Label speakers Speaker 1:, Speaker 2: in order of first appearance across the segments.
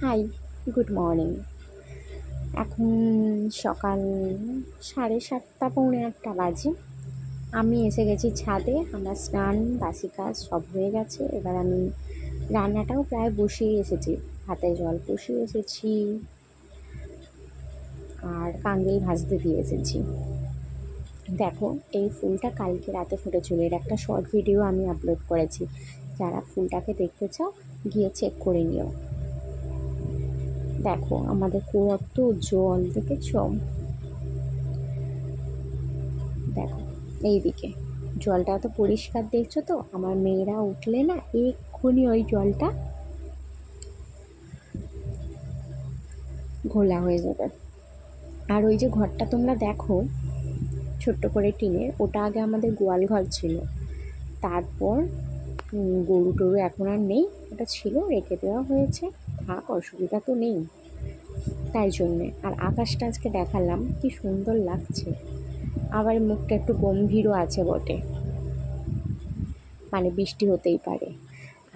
Speaker 1: High, good morning. এখন সকাল 7:30 পৌনে 8টা বাজে। আমি এসে গেছি ছাদে। আমার স্নান বাসি কাজ সব হয়ে গেছে। এবার আমি রান্নাটাও প্রায় বসিয়ে এসেছি, হাতে জল বসিয়ে এসেছি আর কাঙ্গেল ভাজতে দিয়ে এসেছি। দেখো, এই ফুলটা কালকে রাতে ফুটেছিল। এর একটা শর্ট ভিডিও আমি আপলোড করেছি। যারা ফুলটাকে দেখতে চাও গিয়ে চেক করে নিও। দেখো আমাদের কত জল দেখেছ। দেখো এইদিকে জলটা তো পরিষ্কার দেখছো তো। আমার মেয়েরা উঠলে না এক্ষুনি ওই জলটা ঘোলা হয়ে যাবে। আর ওই যে ঘরটা তোমরা দেখো ছোট্ট করে টিনের, ওটা আগে আমাদের গোয়াল ঘর ছিল। তারপর গরু টরু এখন আর নেই, ওটা ছিল, রেখে দেওয়া হয়েছে। থাক, অসুবিধা তো নেই তাই জন্যে। আর আকাশটা আজকে দেখালাম, কি সুন্দর লাগছে। আবার মুখটা একটু গম্ভীরও আছে বটে, মানে বৃষ্টি হতেই পারে।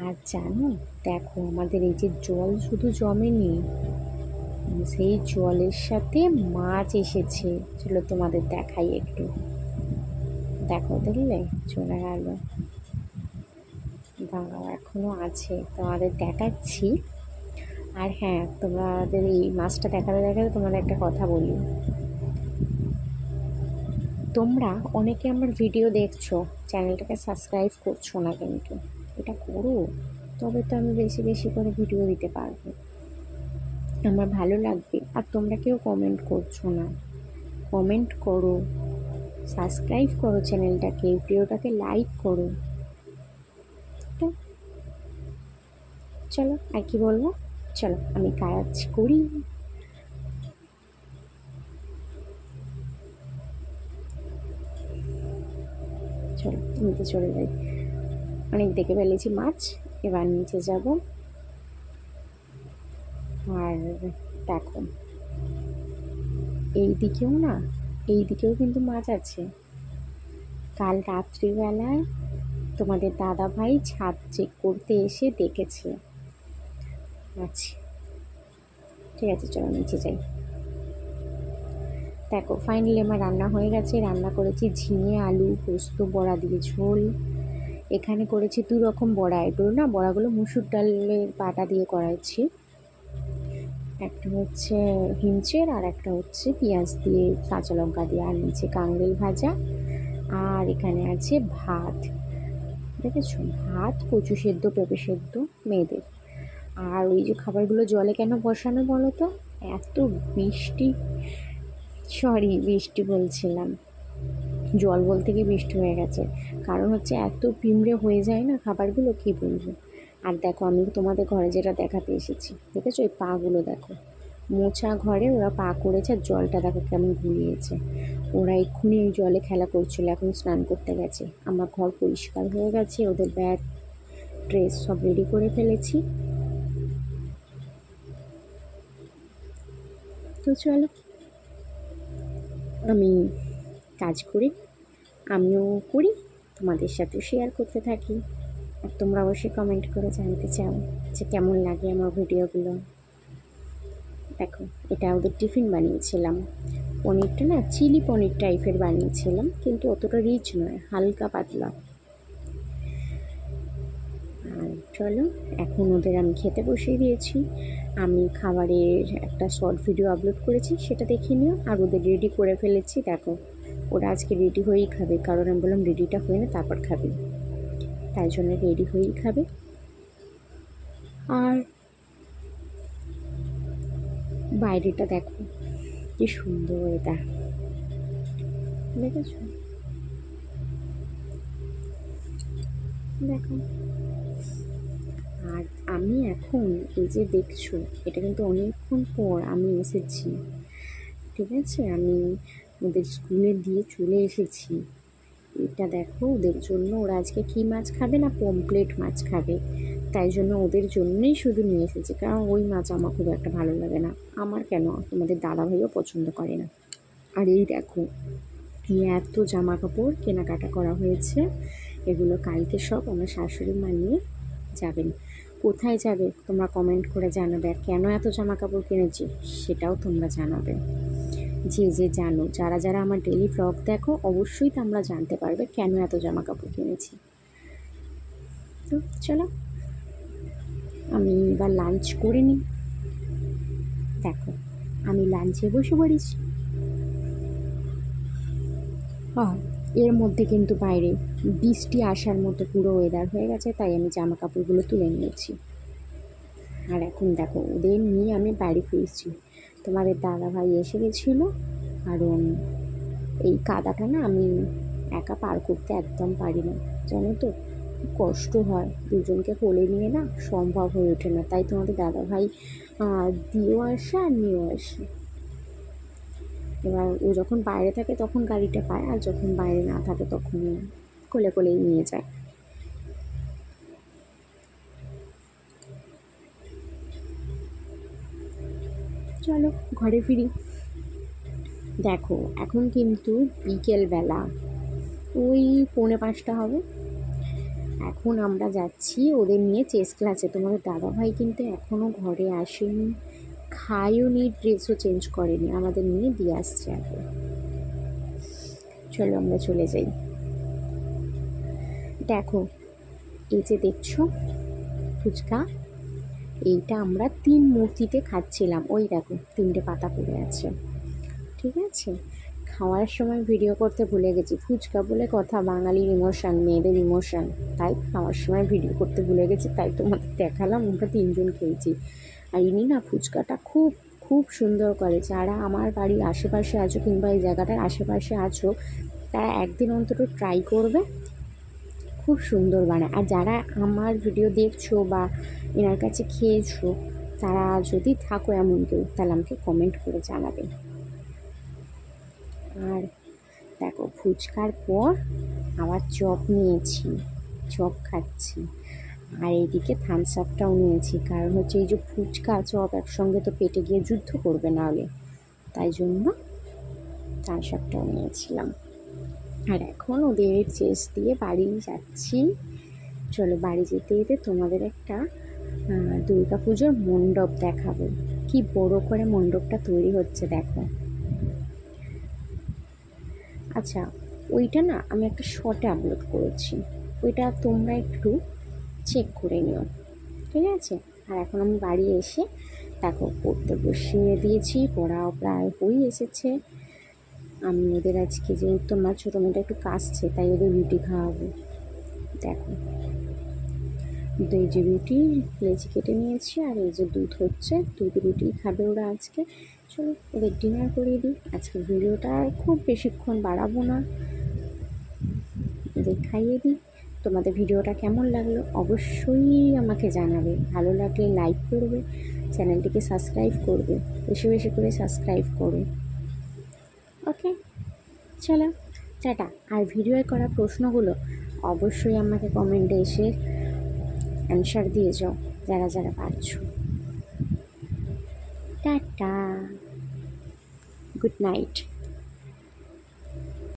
Speaker 1: আর জানো, দেখো আমাদের এই যে জল শুধু জমেনি, সেই জলের সাথে মাছ এসেছে। চলো তোমাদের দেখাই একটু। দেখো, দেখলে চলে গেল। দাঁড়াও, এখনো আছে, তোমাদের দেখাচ্ছি। আর হ্যাঁ, তোমাদের এই মাছটা দেখাতে দেখাতে তোমাদের একটা কথা বলি। তোমরা অনেকে আমার ভিডিও দেখছো, চ্যানেলটাকে সাবস্ক্রাইব করছো না, কিন্তু এটা করো, তবে তো আমি বেশি বেশি করে ভিডিও দিতে পারবো, আমার ভালো লাগবে। আর তোমরা কেউ কমেন্ট করছো না, কমেন্ট করো, সাবস্ক্রাইব করো চ্যানেলটাকে, ভিডিওটাকে লাইক করো। তো চলো, আর কি বলবো, চলো আমি কাজ করি। চলো নিচে চলে যাই, অনেক দেখে ফেলেছি মাছ, এবার নিচে যাব। আর দেখো এই দিকেও কিন্তু মাছ আছে। কাল রাত্রিবেলায় তোমাদের দাদা ভাই ছাদ চেক করতে এসে দেখেছে। আচ্ছা, ঠিক আছে, চলো নিচে যাই। দেখো ফাইনালি আমার রান্না হয়ে গেছে। রান্না করেছি ঝিঙে আলু পোস্ত বড়া দিয়ে ঝোল। এখানে করেছি 2 রকম বড়া। এগুলো না, বড়াগুলো মুসুর ডালের বাটা দিয়ে করাচ্ছি। একটা হচ্ছে হিমচের আর একটা হচ্ছে পেঁয়াজ দিয়ে কাঁচা লঙ্কা দিয়ে। আর নিচে কাঙ্গেল ভাজা। আর এখানে আছে ভাত, দেখেছো, ভাত, কচু সেদ্ধ, পেঁপে সেদ্ধ মেয়েদের। আর ওই যে খাবারগুলো জলে কেন বসানো বলো তো? এত বৃষ্টি, বৃষ্টি বলছিলাম, জল বলতে গিয়ে বৃষ্টি হয়ে গেছে। কারণ হচ্ছে এত পিঁমড়ে হয়ে যায় না খাবারগুলো, কী বলবো। আর দেখো আমি তোমাদের ঘরে যেটা দেখাতে এসেছি, দেখেছো ওই পাগুলো দেখো, মোছা ঘরে ওরা পা করেছে। আর জলটা দেখো কেমন ঘুরিয়েছে। ওরা এক্ষুনি ওই জলে খেলা করছিল, এখন স্নান করতে গেছে। আমার ঘর পরিষ্কার হয়ে গেছে, ওদের ব্যাগ ড্রেস সব রেডি করে ফেলেছি। তো চলো আমি কাজ করি, আমিও করি, তোমাদের সাথে শেয়ার করতে থাকি। আর তোমরা অবশ্যই কমেন্ট করে জানতে চাও যে কেমন লাগে আমার ভিডিওগুলো। দেখো এটা ওদের টিফিন বানিয়েছিলাম। পনিরটা না চিলি পনির টাইপের বানিয়েছিলাম, কিন্তু অতটা রিচ নয়, হালকা পাতলা। আর চলো এখন ওদের আমি খেতে বসিয়ে দিয়েছি। আমি খাবারের একটা শর্ট ভিডিও আপলোড করেছি, সেটা দেখে নিও। আর ওদের রেডি করে ফেলেছি, দেখো ওরা আজকে রেডি হয়েই খাবে, কারণ আমি বললাম রেডিটা হয়ে না তারপর খাবে, তাই জন্য রেডি হয়েই খাবে। আর বাইরেটা দেখো কি সুন্দর, এটা দেখেছ, দেখো। আর আমি এখন এই যে দেখছো, এটা কিন্তু অনেকক্ষণ পর আমি এসেছি, ঠিক আছে। আমি ওদের স্কুলে দিয়ে চলে এসেছি। এটা দেখো ওদের জন্য, ওরা আজকে কী মাছ খাবে না, পমপ্লেট মাছ খাবে, তাই জন্য ওদের জন্যই শুধু নিয়ে এসেছি। কারণ ওই মাছ আমার খুব একটা ভালো লাগে না, আমার কেন, তোমাদের দাদাভাইও পছন্দ করে না। আর এই দেখো এই এত জামা কাপড় কেনাকাটা করা হয়েছে, এগুলো কালকে সব আমার শাশুড়ি মা নিয়ে যাবেন। কোথায় যাবে তোমরা কমেন্ট করে জানাবে, আর কেন এত জামা কাপড় কিনেছি সেটাও তোমরা জানাবে। যে যে জানো, যারা যারা আমার ডেলি ব্লগ দেখো অবশ্যই তোমরা জানতে পারবে কেন এত জামা কাপড় কিনেছি। তো চলো আমি এবার লাঞ্চ করে নিই। দেখো আমি লাঞ্চে বসে পড়েছি। এর মধ্যে কিন্তু বাইরে বৃষ্টি আসার মতো পুরো ওয়েদার হয়ে গেছে, তাই আমি জামা কাপড়গুলো তুলে নিয়েছি। আর এখন দেখো ওদের নিয়ে আমি বাড়ি ফিরছি। তোমাদের দাদাভাই এসে গেছিলো, কারণ এই কাদাটা না আমি একা পার করতে একদম পারি না, জানো তো খুব কষ্ট হয়, দুজনকে কোলে নিয়ে না সম্ভব হয়ে ওঠে না, তাই তোমাদের দাদাভাই দিয়েও আসে আর নিয়েও আসে। এবার ও যখন বাইরে থাকে তখন গাড়িটা পায়, আর যখন বাইরে না থাকে তখন কোলে কোলেই নিয়ে যায়। চলো ঘরে ফিরি। দেখো এখন কিন্তু বিকেলবেলা, ওই 4:45 হবে। এখন আমরা যাচ্ছি ওদের নিয়ে চেস ক্লাসে। তোমাদের দাদাভাই কিন্তু এখনও ঘরে আসেনি, খাইও নি, ড্রেসও চেঞ্জ করেনি, আমাদের নিয়ে দিয়ে আসছে আগে। চলো আমরা চলে যাই। দেখো এই যে দেখছো ফুচকা, এইটা আমরা 3 মূর্তিতে খাচ্ছিলাম। ওই দেখো 3টে পাতা পড়ে আছে, ঠিক আছে। খাওয়ার সময় ভিডিও করতে ভুলে গেছি, ফুচকা বলে কথা, বাঙালির ইমোশান, মেয়েদের ইমোশান, তাই খাওয়ার সময় ভিডিও করতে ভুলে গেছি, তাই তোমাদের দেখালাম। আমরা 3জন খেয়েছি। আর ইনি না ফুচকাটা খুব খুব সুন্দর করে। যারা আমার বাড়ির আশেপাশে আছো কিংবা এই জায়গাটার আশেপাশে আছো তারা একদিন অন্তত ট্রাই করবে, খুব সুন্দর বানায়। আর যারা আমার ভিডিও দেখছো বা এনার কাছে খেয়েছো, তারা যদি থাকো এমন কেউ, তাহলে আমাকে কমেন্ট করে জানাবে। আর দেখো ফুচকার পর আবার চপ নিয়েছি, চপ খাচ্ছি। আর এইদিকে থামস আপটাও নিয়েছি, কারণ হচ্ছে এই যে ফুচকা চপ একসঙ্গে তো পেটে গিয়ে যুদ্ধ করবে না হলে, তাই জন্য থামস আপটাও নিয়েছিলাম। আর এখন ওদের চেস দিয়ে বাড়ি যাচ্ছি। চলো বাড়ি যেতে যেতে তোমাদের একটা দুর্গা পুজোর মণ্ডপ দেখাবো, কি বড় করে মণ্ডপটা তৈরি হচ্ছে দেখো। আচ্ছা ওইটা না আমি একটা শর্টে আপলোড করেছি, ওইটা তোমরা একটু চেক করে নিও, ঠিক আছে। আর এখন আমি বাড়ি এসে দেখো পড়তে বসিয়ে দিয়েছি, পড়াও প্রায় হয়ে এসেছে। আমি ওদের আজকে যেহেতু আমার ছোটো মেয়েটা একটু কাশছে, তাই ওদের রুটি খাওয়াবো। দেখো এই যে রুটি লেচি কেটে নিয়েছি, আর এই যে দুধ হচ্ছে, দুধ রুটি খাবে ওরা আজকে। চলো ওদের ডিনার করিয়ে দিই। আজকে ভিডিওটা খুব বেশিক্ষণ বাড়াবো না, ওদের খাইয়ে দিই। তোমাদের ভিডিওটা কেমন লাগলো অবশ্যই আমাকে জানাবে, ভালো লাগলে লাইক করবে, চ্যানেলটিকে সাবস্ক্রাইব করবে, বেশি বেশি করে সাবস্ক্রাইব করো। ওকে চলো টাটা। আর ভিডিওয় করা প্রশ্নগুলো অবশ্যই আমাকে কমেন্টে এসে অ্যান্সার দিয়ে যাও যারা যারা পারছো। Tata, good night.